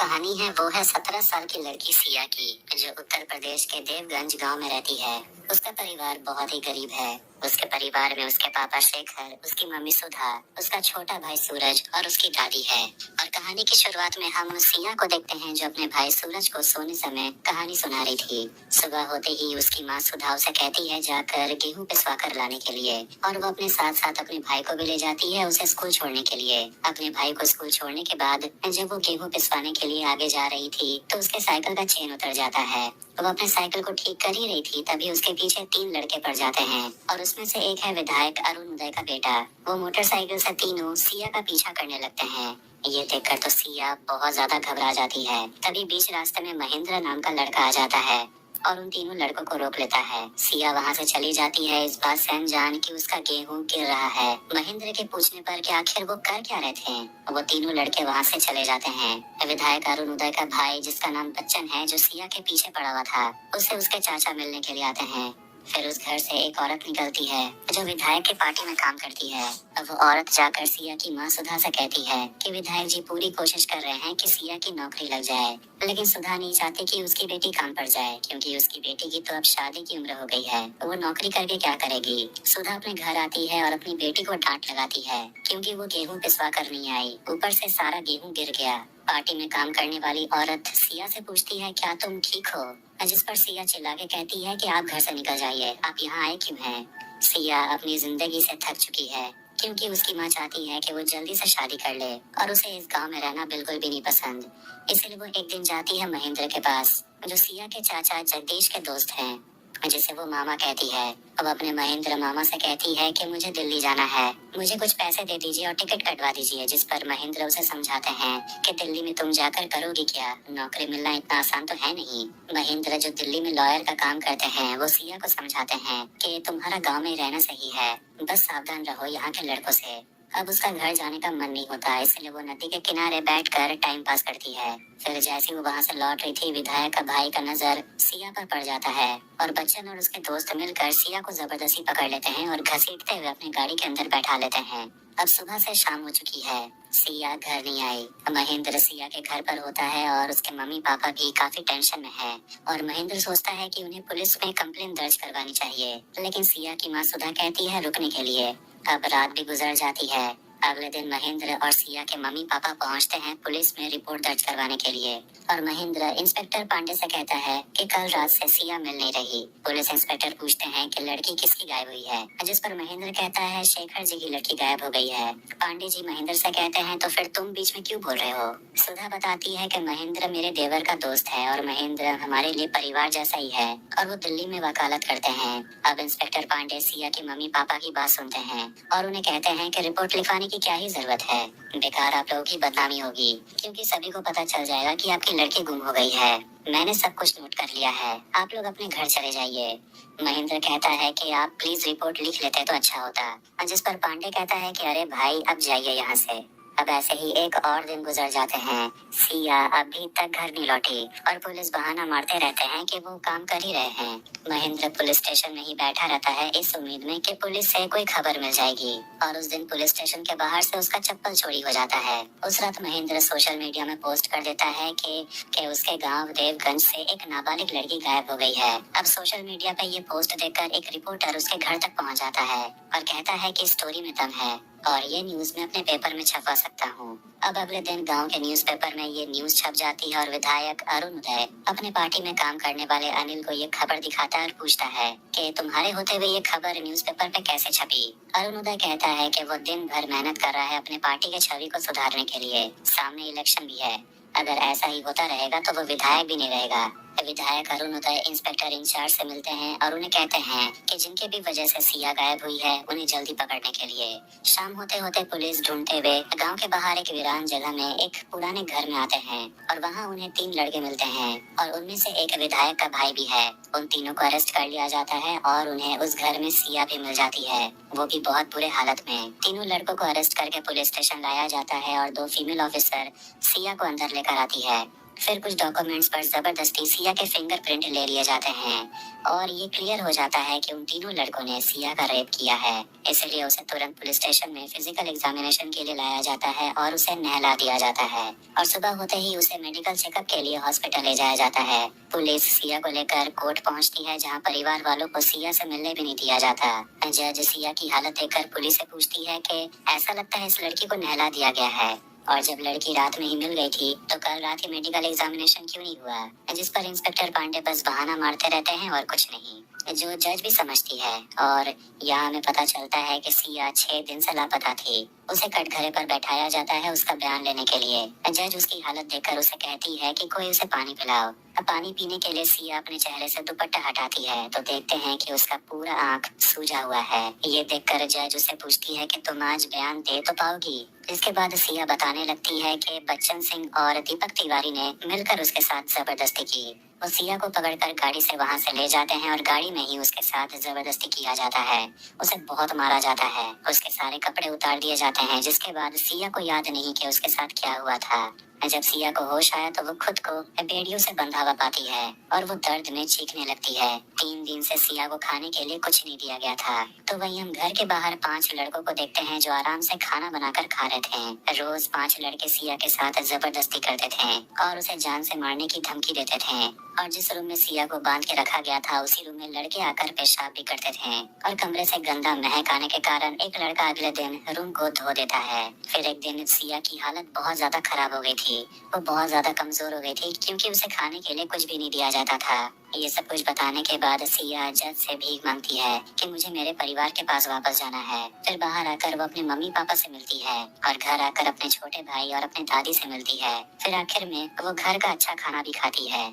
कहानी है वो है 17 साल की लड़की सिया की, जो उत्तर प्रदेश के देवगंज गांव में रहती है। उसका परिवार बहुत ही गरीब है। उसके परिवार में उसके पापा शेखर, उसकी मम्मी सुधा, उसका छोटा भाई सूरज और उसकी दादी है। और कहानी की शुरुआत में हम सिया को देखते हैं, जो अपने भाई सूरज को सोने समय कहानी सुना रही थी। सुबह होते ही उसकी माँ सुधा उसे कहती है जाकर गेहूं पिसवा कर लाने के लिए, और वो अपने साथ साथ अपने भाई को भी ले जाती है उसे स्कूल छोड़ने के लिए। अपने भाई को स्कूल छोड़ने के बाद जब वो गेहूं पिसवाने के लिए आगे जा रही थी तो उसके साइकिल का चेन उतर जाता है। वो अपने साइकिल को ठीक कर ही रही थी, तभी उसके पीछे 3 लड़के पड़ जाते हैं और उसमें से एक है विधायक अरुण उदय का बेटा। वो मोटरसाइकिल से तीनों सिया का पीछा करने लगते हैं। ये देखकर तो सिया बहुत ज्यादा घबरा जाती है। तभी बीच रास्ते में महेंद्र नाम का लड़का आ जाता है और उन तीनों लड़कों को रोक लेता है। सिया वहाँ से चली जाती है, इस बात से अनजान कि उसका गेहूं गिर रहा है। महेंद्र के पूछने पर कि आखिर वो कर क्या रहे थे, वो तीनों लड़के वहाँ से चले जाते हैं। विधायक अरुण उदय का भाई, जिसका नाम बच्चन है, जो सिया के पीछे पड़ा हुआ था, उसे उसके चाचा मिलने के लिए आते हैं। फिर उस घर से एक औरत निकलती है जो विधायक की पार्टी में काम करती है। अब वो औरत जाकर सिया की माँ सुधा से कहती है कि विधायक जी पूरी कोशिश कर रहे हैं कि सिया की नौकरी लग जाए, लेकिन सुधा नहीं चाहती कि उसकी बेटी काम पर जाए, क्योंकि उसकी बेटी की तो अब शादी की उम्र हो गई है। वो नौकरी करके क्या करेगी। सुधा अपने घर आती है और अपनी बेटी को डांट लगाती है, क्योंकि वो गेहूं पिसवा कर नहीं आई, ऊपर से सारा गेहूं गिर गया। पार्टी में काम करने वाली औरत सिया से पूछती है क्या तुम ठीक हो, जिस पर सिया चिल्ला के कहती है कि आप घर से निकल जाइए, आप यहाँ आए क्यों हैं। सिया अपनी जिंदगी से थक चुकी है, क्योंकि उसकी माँ चाहती है कि वो जल्दी से शादी कर ले और उसे इस गांव में रहना बिल्कुल भी नहीं पसंद। इसलिए वो एक दिन जाती है महेंद्र के पास, जो सिया के चाचा जगदीश के दोस्त हैं, जिसे वो मामा कहती है। अब अपने महेंद्र मामा से कहती है कि मुझे दिल्ली जाना है, मुझे कुछ पैसे दे दीजिए और टिकट कटवा दीजिए। जिस पर महेंद्र उसे समझाते हैं कि दिल्ली में तुम जाकर करोगी क्या, नौकरी मिलना इतना आसान तो है नहीं। महेंद्र, जो दिल्ली में लॉयर का काम करते हैं, वो सिया को समझाते हैं कि तुम्हारा गाँव में रहना सही है, बस सावधान रहो यहाँ के लड़कों से। अब उसका घर जाने का मन नहीं होता, इसलिए वो नदी के किनारे बैठकर टाइम पास करती है। फिर जैसे वो वहाँ से लौट रही थी, विधायक का भाई का नजर सिया पर पड़ जाता है और बच्चन और उसके दोस्त मिलकर सिया को जबरदस्ती पकड़ लेते हैं और घसीटते हुए अपनी गाड़ी के अंदर बैठा लेते हैं। अब सुबह से शाम हो चुकी है, सिया घर नहीं आई। महेंद्र सिया के घर पर होता है और उसके मम्मी पापा भी काफी टेंशन में है, और महेंद्र सोचता है कि उन्हें पुलिस में कंप्लेंट दर्ज करवानी चाहिए, लेकिन सिया की माँ सुधा कहती है रुकने के लिए। अब रात भी गुजर जाती है। अगले दिन महेंद्र और सिया के मम्मी पापा पहुंचते हैं पुलिस में रिपोर्ट दर्ज करवाने के लिए, और महेंद्र इंस्पेक्टर पांडे से कहता है कि कल रात से सिया मिल नहीं रही। पुलिस इंस्पेक्टर पूछते हैं कि लड़की किसकी गायब हुई है, जिस पर महेंद्र कहता है शेखर जी की लड़की गायब हो गई है। पांडे जी महेंद्र से कहते हैं तो फिर तुम बीच में क्यों बोल रहे हो। सुधा बताती है कि महेंद्र मेरे देवर का दोस्त है और महेंद्र हमारे लिए परिवार जैसा ही है, और वो दिल्ली में वकालत करते हैं। अब इंस्पेक्टर पांडे सिया की मम्मी पापा की बात सुनते हैं और उन्हें कहते हैं कि रिपोर्ट लिखवाने की क्या ही जरूरत है, बेकार आप लोगों की बदनामी होगी, क्योंकि सभी को पता चल जाएगा कि आपकी लड़की गुम हो गई है। मैंने सब कुछ नोट कर लिया है, आप लोग अपने घर चले जाइए। महेंद्र कहता है कि आप प्लीज रिपोर्ट लिख लेते तो अच्छा होता, जिस पर पांडे कहता है कि अरे भाई अब जाइए यहाँ से। अब ऐसे ही एक और दिन गुजर जाते हैं। सिया अभी तक घर नहीं लौटी और पुलिस बहाना मारते रहते हैं कि वो काम कर ही रहे हैं। महेंद्र पुलिस स्टेशन में ही बैठा रहता है, इस उम्मीद में कि पुलिस से कोई खबर मिल जाएगी, और उस दिन पुलिस स्टेशन के बाहर से उसका चप्पल चोरी हो जाता है। उस रात महेंद्र सोशल मीडिया में पोस्ट कर देता है कि उसके गांव देवगंज से एक नाबालिग लड़की गायब हो गई है। अब सोशल मीडिया पे ये पोस्ट देखकर एक रिपोर्टर उसके घर तक पहुंच जाता है और कहता है कि स्टोरी में दम है और ये न्यूज में अपने पेपर में छपवा सकता हूँ। अब अगले दिन गांव के न्यूज़पेपर में ये न्यूज छप जाती है और विधायक अरुण उदय अपने पार्टी में काम करने वाले अनिल को ये खबर दिखाता है और पूछता है कि तुम्हारे होते हुए ये खबर न्यूज़पेपर पे कैसे छपी। अरुण उदय कहता है कि वो दिन भर मेहनत कर रहा है अपने पार्टी के छवि को सुधारने के लिए, सामने इलेक्शन भी है, अगर ऐसा ही होता रहेगा तो वो विधायक भी नहीं रहेगा। विधायक अरुण उदय इंस्पेक्टर इंचार्ज से मिलते हैं और उन्हें कहते हैं कि जिनके भी वजह से सिया गायब हुई है उन्हें जल्दी पकड़ने के लिए। शाम होते होते पुलिस ढूंढते हुए गांव के बाहर एक वीरान जगह में एक पुराने घर में आते हैं और वहां उन्हें 3 लड़के मिलते हैं और उनमें से एक विधायक का भाई भी है। उन तीनों को अरेस्ट कर लिया जाता है और उन्हें उस घर में सिया भी मिल जाती है, वो भी बहुत बुरे हालत में। तीनों लड़कों को अरेस्ट करके पुलिस स्टेशन लाया जाता है और 2 फीमेल ऑफिसर सिया को अंदर लेकर आती है। फिर कुछ डॉक्यूमेंट्स पर जबरदस्ती सिया के फिंगरप्रिंट ले लिए जाते हैं और ये क्लियर हो जाता है कि उन तीनों लड़कों ने सिया का रेप किया है। इसलिए उसे तुरंत पुलिस स्टेशन में फिजिकल एग्जामिनेशन के लिए लाया जाता है और उसे नहला दिया जाता है और सुबह होते ही उसे मेडिकल चेकअप के लिए हॉस्पिटल ले जाया जाता है। पुलिस सिया को लेकर कोर्ट पहुंचती है, जहां परिवार वालों को सिया से मिलने भी नहीं दिया जाता। जज सिया की हालत देखकर पुलिस से पूछती है कि ऐसा लगता है इस लड़की को नहला दिया गया है, और जब लड़की रात में ही मिल गई थी तो कल रात ही मेडिकल एग्जामिनेशन क्यों नहीं हुआ। जिस पर इंस्पेक्टर पांडे बस बहाना मारते रहते हैं और कुछ नहीं, जो जज भी समझती है। और यहाँ हमें पता चलता है कि सिया 6 दिन से लापता थी। उसे कटघरे पर बैठाया जाता है उसका बयान लेने के लिए। जज उसकी हालत देखकर उसे कहती है कि कोई उसे पानी पिलाओ। पानी पीने के लिए सिया अपने चेहरे से दुपट्टा हटाती है तो देखते हैं कि उसका पूरा आंख सूजा हुआ है। ये देखकर जज उसे पूछती है कि तुम आज बयान दे तो पाओगी। इसके बाद सिया बताने लगती है कि बच्चन सिंह और दीपक तिवारी ने मिलकर उसके साथ जबरदस्ती की। वो सिया को पकड़कर गाड़ी से वहां से ले जाते हैं और गाड़ी में ही उसके साथ जबरदस्ती किया जाता है। उसे बहुत मारा जाता है, उसके सारे कपड़े उतार दिए जाते हैं, जिसके बाद सिया को याद नहीं कि उसके साथ क्या हुआ था। जब सिया को होश आया तो वो खुद को बेड़ियों से बंधा हुआ पाती है और वो दर्द में चीखने लगती है। 3 दिन से सिया को खाने के लिए कुछ नहीं दिया गया था। तो वहीं हम घर के बाहर 5 लड़कों को देखते हैं जो आराम से खाना बनाकर खा रहे थे। रोज 5 लड़के सिया के साथ जबरदस्ती करते थे और उसे जान से मारने की धमकी देते थे। और जिस रूम में सिया को बांध के रखा गया था उसी रूम में लड़के आकर पेशाब भी करते थे और कमरे से गंदा महक आने के कारण एक लड़का अगले दिन रूम को धो देता है। फिर एक दिन सिया की हालत बहुत ज्यादा खराब हो गई थी। वो बहुत ज्यादा कमजोर हो गई थी क्योंकि उसे खाने के लिए कुछ भी नहीं दिया जाता था। ये सब कुछ बताने के बाद सिया जज से भीख मांगती है कि मुझे मेरे परिवार के पास वापस जाना है। फिर बाहर आकर वो अपने मम्मी पापा से मिलती है और घर आकर अपने छोटे भाई और अपने दादी से मिलती है। फिर आखिर में वो घर का अच्छा खाना भी खाती है।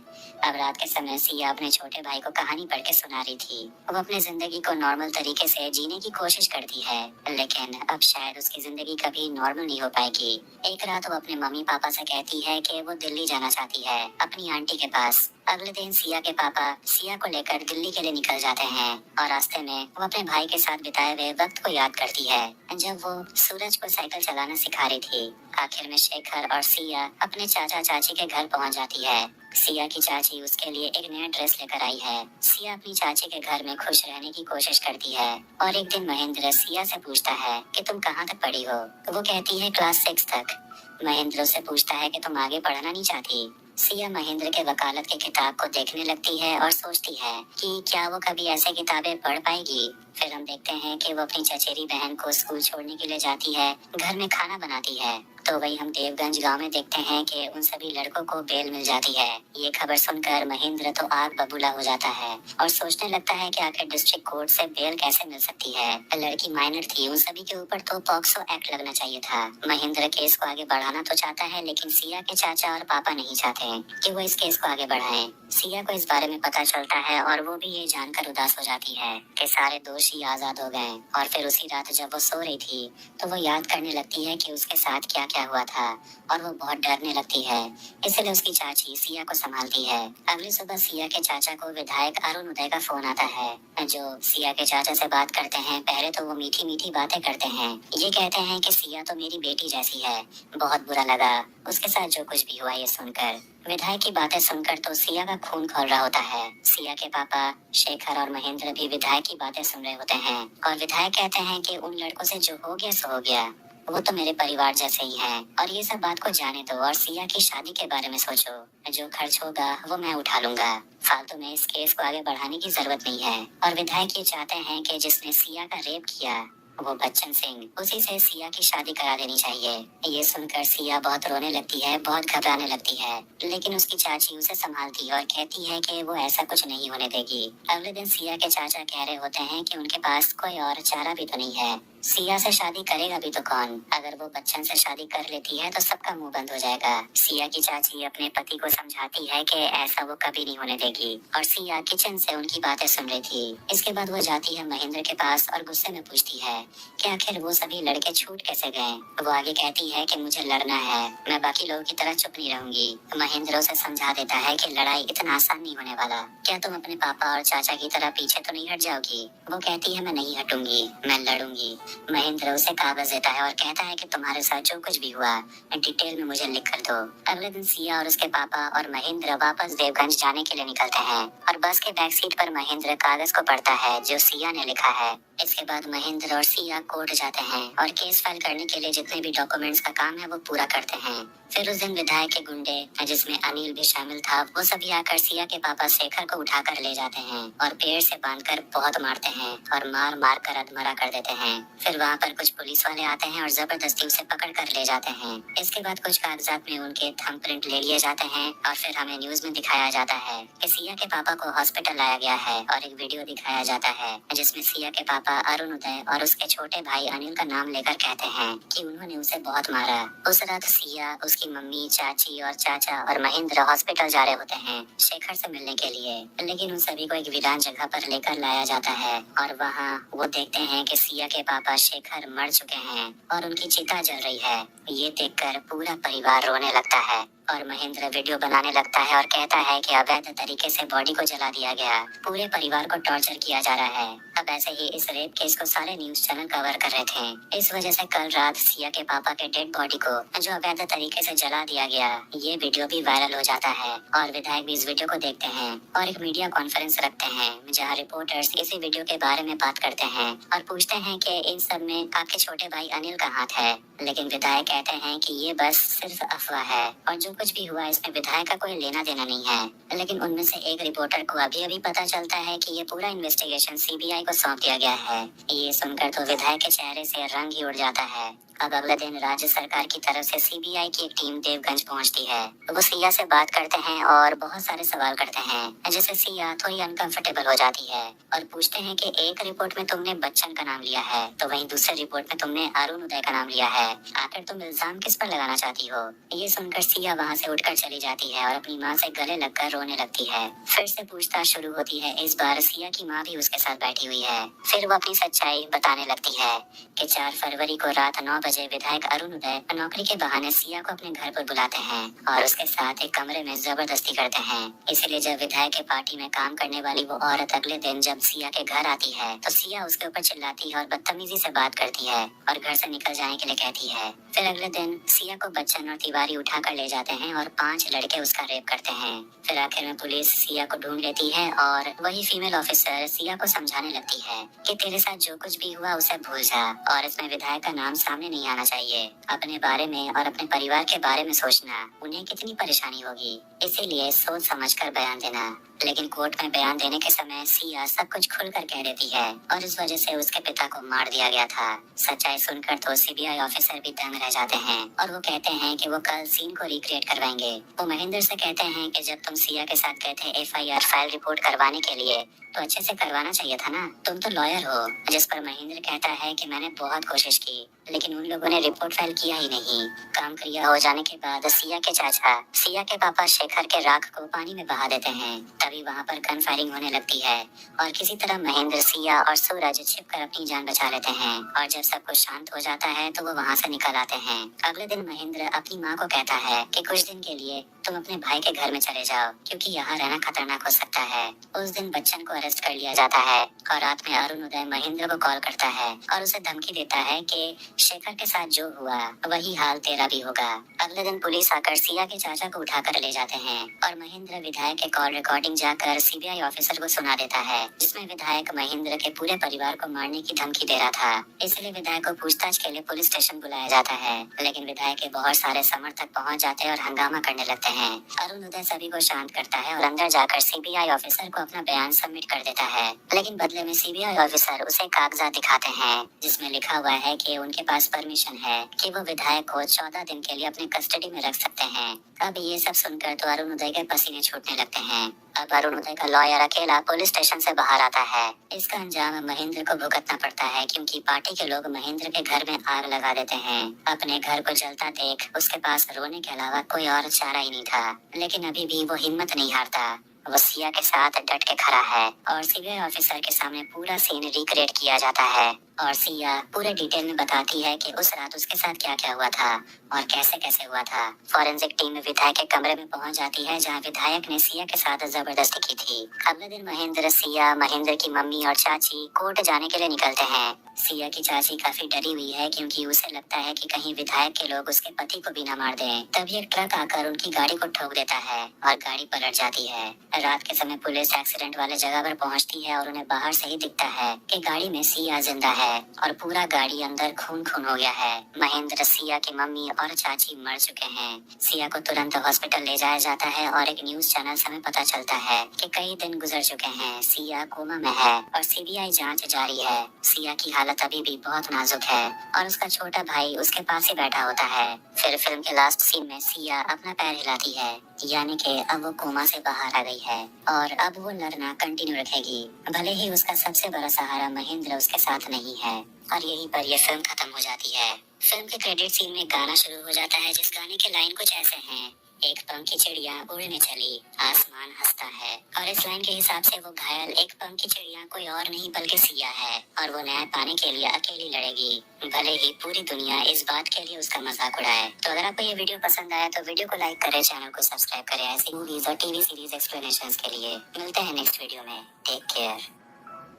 अब रात के समय सिया अपने छोटे भाई को कहानी पढ़ के सुना रही थी। वो अपने जिंदगी को नॉर्मल तरीके से जीने की कोशिश करती है, लेकिन अब शायद उसकी जिंदगी कभी नॉर्मल नहीं हो पाएगी। एक रात वो अपने मम्मी पापा से कहती है कि वो दिल्ली जाना चाहती है अपनी आंटी के पास। अगले दिन सिया के पापा सिया को लेकर दिल्ली के लिए निकल जाते हैं और रास्ते में वो अपने भाई के साथ बिताए हुए वक्त को याद करती है जब वो सूरज को साइकिल चलाना सिखा रही थी। आखिर में शेखर और सिया अपने चाचा चाची के घर पहुंच जाती है। सिया की चाची उसके लिए एक नया ड्रेस लेकर आई है। सिया अपनी चाची के घर में खुश रहने की कोशिश करती है और एक दिन महेंद्र सिया से पूछता है कि तुम कहाँ तक पढ़ी हो। वो कहती है क्लास 6 तक। महेंद्र से पूछता है कि तुम आगे पढ़ना नहीं चाहती। सिया महेंद्र के वकालत की किताब को देखने लगती है और सोचती है कि क्या वो कभी ऐसे किताबें पढ़ पाएगी। फिर हम देखते हैं कि वो अपनी चचेरी बहन को स्कूल छोड़ने के लिए जाती है, घर में खाना बनाती है। तो वही हम देवगंज गांव में देखते हैं कि उन सभी लड़कों को बेल मिल जाती है। ये खबर सुनकर महेंद्र तो आग बबूला हो जाता है और सोचने लगता है कि आखिर डिस्ट्रिक्ट कोर्ट से बेल कैसे मिल सकती है। लड़की माइनर थी, उन सभी के ऊपर तो पॉक्सो एक्ट लगना चाहिए था। महेंद्र केस को आगे बढ़ाना तो चाहता है, लेकिन सिया के चाचा और पापा नहीं चाहते कि वो इस केस को आगे बढ़ाएं। सिया को इस बारे में पता चलता है और वो भी ये जानकर उदास हो जाती है कि सारे दोषी आजाद हो गए। और फिर उसी रात जब वो सो रही थी तो वो याद करने लगती है कि उसके साथ क्या क्या हुआ था और वो बहुत डरने लगती है। इसलिए उसकी चाची सिया को संभालती है। अगली सुबह सिया के चाचा को विधायक अरुण उदय का फोन आता है जो सिया के चाचा से बात करते हैं। पहले तो वो मीठी मीठी बातें करते हैं, ये कहते हैं कि सिया तो मेरी बेटी जैसी है। बहुत बुरा लगा उसके साथ जो कुछ भी हुआ ये सुनकर। विधायक की बातें सुनकर तो सिया का खून खौल रहा होता है। सिया के पापा शेखर और महेंद्र भी विधायक की बातें सुन रहे होते हैं और विधायक कहते हैं कि उन लड़कों से जो हो गया सो हो गया, वो तो मेरे परिवार जैसे ही हैं और ये सब बात को जाने दो और सिया की शादी के बारे में सोचो। जो खर्च होगा वो मैं उठा लूंगा, फालतू में इस केस को आगे बढ़ाने की जरूरत नहीं है। और विधायक ये चाहते हैं कि जिसने सिया का रेप किया वो बच्चन सिंह, उसी से सिया की शादी करा देनी चाहिए। ये सुनकर सिया बहुत रोने लगती है, बहुत घबराने लगती है, लेकिन उसकी चाची उसे संभालती है और कहती है कि वो ऐसा कुछ नहीं होने देगी। अगले दिन सिया के चाचा कह रहे होते हैं कि उनके पास कोई और चारा भी तो नहीं है। सिया से शादी करेगा भी तो कौन? अगर वो बच्चन से शादी कर लेती है तो सबका मुंह बंद हो जाएगा। सिया की चाची अपने पति को समझाती है कि ऐसा वो कभी नहीं होने देगी और सिया किचन से उनकी बातें सुन रही थी। इसके बाद वो जाती है महेंद्र के पास और गुस्से में पूछती है कि आखिर वो सभी लड़के छूट कैसे गए। वो आगे कहती है कि मुझे लड़ना है, मैं बाकी लोगों की तरह चुप नहीं रहूंगी। महेंद्र उसे समझा देता है कि लड़ाई इतना आसान नहीं होने वाला। क्या तुम अपने पापा और चाचा की तरह पीछे तो नहीं हट जाओगी? वो कहती है मैं नहीं हटूंगी, मैं लड़ूंगी। महेंद्र उसे कागज देता है और कहता है कि तुम्हारे साथ जो कुछ भी हुआ डिटेल में मुझे लिख कर दो। अगले दिन सिया और उसके पापा और महेंद्र वापस देवगंज जाने के लिए निकलते हैं और बस के बैक सीट पर महेंद्र कागज को पढ़ता है जो सिया ने लिखा है। इसके बाद महेंद्र और सिया कोर्ट जाते हैं और केस फाइल करने के लिए जितने भी डॉक्यूमेंट्स का काम है वो पूरा करते हैं। फिर उस दिन विधायक के गुंडे जिसमें अनिल भी शामिल था वो सभी आकर सिया के पापा शेखर को उठाकर ले जाते हैं और पेड़ से बांधकर बहुत मारते हैं और मार मार कर अधमरा कर देते हैं। फिर वहाँ पर कुछ पुलिस वाले आते हैं और जबरदस्ती उसे पकड़ कर ले जाते हैं। इसके बाद कुछ कागजात में उनके थंबप्रिंट ले लिए जाते हैं और फिर हमें न्यूज में दिखाया जाता है कि सिया के पापा को हॉस्पिटल लाया गया है और एक वीडियो दिखाया जाता है जिसमें सिया के पापा अरुणोदय और उसके छोटे भाई अनिल का नाम लेकर कहते हैं कि उन्होंने उसे बहुत मारा। उस रात सिया, उसकी मम्मी, चाची और चाचा और महेंद्र हॉस्पिटल जा रहे होते हैं शेखर से मिलने के लिए, लेकिन उन सभी को एक वीरान जगह पर लेकर लाया जाता है और वहाँ वो देखते हैं कि सिया के पापा शेखर मर चुके हैं और उनकी चिता जल रही है। ये देखकर पूरा परिवार रोने लगता है और महेंद्र वीडियो बनाने लगता है और कहता है कि अवैध तरीके से बॉडी को जला दिया गया, पूरे परिवार को टॉर्चर किया जा रहा है। अब ऐसे ही इस रेप केस को सारे न्यूज चैनल कवर कर रहे थे। इस वजह से कल रात सिया के पापा के डेड बॉडी को जो अवैध तरीके से जला दिया गया, ये वीडियो भी वायरल हो जाता है और विधायक भी इस वीडियो को देखते हैं और एक मीडिया कॉन्फ्रेंस रखते हैं जहाँ रिपोर्टर्स इसी वीडियो के बारे में बात करते हैं और पूछते हैं कि इन सब में आपके छोटे भाई अनिल का हाथ है, लेकिन विधायक कहते हैं कि ये बस सिर्फ अफवाह है और जो कुछ भी हुआ इसमें विधायक का कोई लेना देना नहीं है। लेकिन उनमें से एक रिपोर्टर को अभी अभी पता चलता है कि ये पूरा इन्वेस्टिगेशन सीबीआई को सौंप दिया गया है। ये सुनकर तो विधायक के चेहरे से रंग ही उड़ जाता है। अब अगले दिन राज्य सरकार की तरफ से सीबीआई की एक टीम देवगंज पहुंचती है। वो सिया से बात करते हैं और बहुत सारे सवाल करते हैं जिससे सिया थोड़ी अनकंफर्टेबल हो जाती है और पूछते हैं कि एक रिपोर्ट में तुमने बच्चन का नाम लिया है तो वहीं दूसरे रिपोर्ट में तुमने अरुणोदय का नाम लिया है, आखिर तुम इल्जाम किस पर लगाना चाहती हो। ये सुनकर सिया वहाँ से उठकर चली जाती है और अपनी माँ से गले लगकर रोने लगती है। फिर से पूछताछ शुरू होती है। इस बार सिया की माँ भी उसके साथ बैठी हुई है। फिर वो अपनी सच्चाई बताने लगती है कि 4 फरवरी को रात 9 बजे विधायक अरुणोदय नौकरी के बहाने सिया को अपने घर पर बुलाते हैं और उसके साथ एक कमरे में जबरदस्ती करते हैं। इसीलिए जब विधायक के पार्टी में काम करने वाली वो औरत अगले दिन जब सिया के घर आती है तो सिया उसके ऊपर चिल्लाती है और बदतमीजी से बात करती है और घर से निकल जाने के लिए कहती है। फिर अगले दिन सिया को बच्चन और तिवारी उठाकर ले जाते हैं और 5 लड़के उसका रेप करते हैं। फिर आखिर में पुलिस सिया को ढूंढ लेती है और वही फीमेल ऑफिसर सिया को समझाने लगती है कि तेरे साथ जो कुछ भी हुआ उसे भूल जा और इसमें विधायक का नाम सामने नहीं आना चाहिए। अपने बारे में और अपने परिवार के बारे में सोचना, उन्हें कितनी परेशानी होगी, इसीलिए सोच समझकर बयान देना। लेकिन कोर्ट में बयान देने के समय सिया सब कुछ खुलकर कह देती है और इस वजह से उसके पिता को मार दिया गया था। सच्चाई सुनकर तो सीबीआई ऑफिसर भी दंग रह जाते हैं और वो कहते हैं कि वो कल सीन को रिक्रिएट करवाएंगे। वो महेंद्र से कहते हैं कि जब तुम सिया के साथ गए थे एफआईआर फाइल रिपोर्ट करवाने के लिए तो अच्छे से करवाना चाहिए था ना, तुम तो लॉयर हो। जिस पर महेंद्र कहता है कि मैंने बहुत कोशिश की लेकिन उन लोगों ने रिपोर्ट फाइल किया ही नहीं। काम क्रिया हो जाने के बाद सिया के चाचा सिया के पापा शेखर के राख को पानी में बहा देते हैं। तभी वहाँ पर गन फायरिंग होने लगती है और किसी तरह महेंद्र, सिया और सूरज छिपकर अपनी जान बचा लेते हैं और जब सब कुछ शांत हो जाता है तो वो वहाँ से निकल आते हैं। अगले दिन महेंद्र अपनी माँ को कहता है कि कुछ दिन के लिए तुम अपने भाई के घर में चले जाओ क्योंकि यहाँ रहना खतरनाक हो सकता है। उस दिन बच्चन को अरेस्ट कर लिया जाता है और रात में अरुणोदय महेंद्र को कॉल करता है और उसे धमकी देता है कि शेखर के साथ जो हुआ वही हाल तेरा भी होगा। अगले दिन पुलिस आकर सिया के चाचा को उठाकर ले जाते हैं और महेंद्र विधायक के कॉल रिकॉर्डिंग जाकर सीबीआई ऑफिसर को सुना देता है जिसमें विधायक महेंद्र के पूरे परिवार को मारने की धमकी दे रहा था। इसलिए विधायक को पूछताछ के लिए पुलिस स्टेशन बुलाया जाता है, लेकिन विधायक के बहुत सारे समर्थक पहुंच जाते हैं और हंगामा करने लगते हैं। अरुणोदय सभी को शांत करता है और अंदर जाकर सीबीआई ऑफिसर को अपना बयान सबमिट कर देता है, लेकिन बदले में सीबीआई ऑफिसर उसे कागजात दिखाते हैं जिसमें लिखा हुआ है कि उनके पास परमिशन है कि वो विधायक को 14 दिन के लिए अपने कस्टडी में रख सकते हैं। अब ये सब सुनकर तो अरुणोदय के पसीने छूटने लगते हैं। अब अरुणोदय का लॉयर अकेला पुलिस स्टेशन से बाहर आता है। इसका अंजाम महेंद्र को भुगतना पड़ता है क्योंकि पार्टी के लोग महेंद्र के घर में आग लगा देते हैं। अपने घर को जलता देख उसके पास रोने के अलावा कोई और चारा ही नहीं था, लेकिन अभी भी वो हिम्मत नहीं हारता। वो सिया के साथ डट के खड़ा है और सीबीआई ऑफिसर के सामने पूरा सीन रिक्रिएट किया जाता है। और सिया पूरे डिटेल में बताती है कि उस रात उसके साथ क्या क्या हुआ था और कैसे कैसे हुआ था। फॉरेंसिक टीम विधायक के कमरे में पहुंच जाती है जहां विधायक ने सिया के साथ जबरदस्ती की थी। अगले दिन महेंद्र, सिया, महेंद्र की मम्मी और चाची कोर्ट जाने के लिए निकलते हैं। सिया की चाची काफी डरी हुई है क्योंकि उसे लगता है कि कहीं विधायक के लोग उसके पति को भी न मार दें। तभी एक ट्रक आकर उनकी गाड़ी को ठोक देता है और गाड़ी पलट जाती है। रात के समय पुलिस एक्सीडेंट वाले जगह पर पहुंचती है और उन्हें बाहर से ही दिखता है कि गाड़ी में सिया जिंदा है और पूरा गाड़ी अंदर खून खून हो गया है। महेंद्र, सिया की मम्मी और चाची मर चुके हैं। सिया को तुरंत हॉस्पिटल ले जाया जाता है और एक न्यूज चैनल से हमें पता चलता है कि कई दिन गुजर चुके हैं, सिया कोमा में है और सीबीआई जांच जारी है। सिया की हालत अभी भी बहुत नाजुक है और उसका छोटा भाई उसके पास ही बैठा होता है। फिर फिल्म के लास्ट सीन में सिया अपना पैर हिलाती है, यानी कि अब वो कोमा से बाहर आ गई है और अब वो लड़ना कंटिन्यू रखेगी, भले ही उसका सबसे बड़ा सहारा महेंद्र उसके साथ नहीं है। और यहीं पर ये फिल्म खत्म हो जाती है। फिल्म के क्रेडिट सीन में गाना शुरू हो जाता है जिस गाने के लाइन कुछ ऐसे हैं, एक पंख की चिड़िया उड़ने चली, आसमान हंसता है। और इस लाइन के हिसाब से वो घायल एक पंख की चिड़िया कोई और नहीं बल्कि सिया है और वो न्याय पाने के लिए अकेली लड़ेगी, भले ही पूरी दुनिया इस बात के लिए उसका मजाक उड़ाए। तो अगर आपको ये वीडियो पसंद आया तो वीडियो को लाइक करें, चैनल को सब्सक्राइब करें ऐसी मूवीज और टीवी सीरीज एक्सप्लेनेशन के लिए। मिलते हैं नेक्स्ट वीडियो में। Take care.